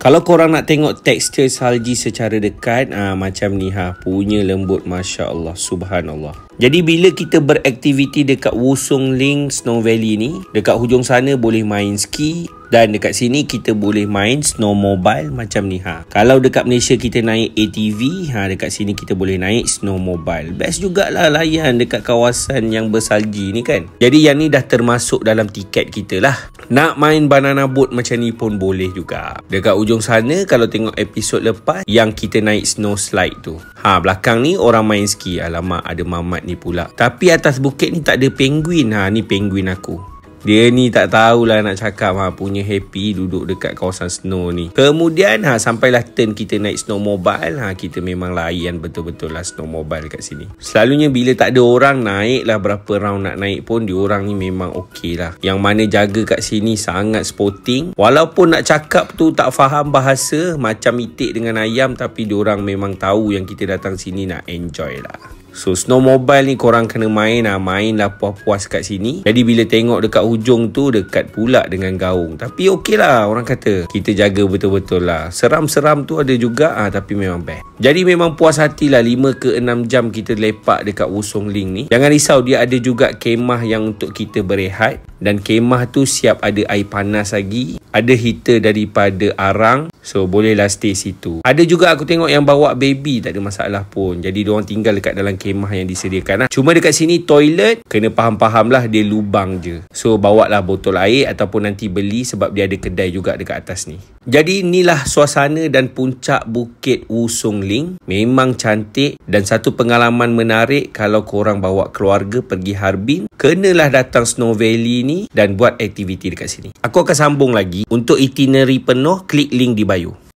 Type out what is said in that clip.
Kalau korang nak tengok tekstur salji secara dekat, macam ni punya lembut, Masya Allah, Subhanallah. Jadi bila kita beraktiviti dekat Wusong Ling Snow Valley ni, dekat hujung sana boleh main ski, dan dekat sini kita boleh main snowmobile macam ni. Kalau dekat Malaysia kita naik ATV, dekat sini kita boleh naik snowmobile. Best jugalah layan dekat kawasan yang bersalji ni kan. Jadi yang ni dah termasuk dalam tiket kita lah. Nak main banana boat macam ni pun boleh juga. Dekat ujung sana kalau tengok episod lepas yang kita naik snow slide tu, belakang ni orang main ski. Alamak, ada mamat ni pula. Tapi atas bukit ni tak ada penguin. Ni penguin aku. Dia ni tak tahulah nak cakap, punya happy duduk dekat kawasan snow ni. Kemudian sampailah turn kita naik snowmobile. Kita memang layan betul-betul lah snowmobile kat sini. Selalunya bila tak ada orang, naik lah berapa round nak naik pun, diorang ni memang okey lah. Yang mana jaga kat sini sangat sporting. Walaupun nak cakap tu tak faham bahasa, macam itik dengan ayam, tapi diorang memang tahu yang kita datang sini nak enjoy lah. So snowmobile ni korang kena main lah puas-puas kat sini. Jadi bila tengok dekat hujung tu, dekat pula dengan gaung. Tapi okey lah, orang kata kita jaga betul-betul lah. Seram-seram tu ada juga, tapi memang best. Jadi memang puas hati lah 5 ke 6 jam kita lepak dekat Wusong Ling ni. Jangan risau, dia ada juga kemah yang untuk kita berehat. Dan kemah tu siap ada air panas lagi, ada heater daripada arang. So bolehlah stay situ. Ada juga aku tengok yang bawa baby, tak ada masalah pun. Jadi diorang tinggal dekat dalam kemah yang disediakan. Cuma dekat sini toilet, kena faham-faham lah, dia lubang je. So bawa lah botol air ataupun nanti beli, sebab dia ada kedai juga dekat atas ni. Jadi inilah suasana dan puncak Bukit Wusong Ling. Memang cantik dan satu pengalaman menarik kalau korang bawa keluarga pergi Harbin. Kenalah datang Snow Valley ni dan buat aktiviti dekat sini. Aku akan sambung lagi. Untuk itinerary penuh, klik link di bio.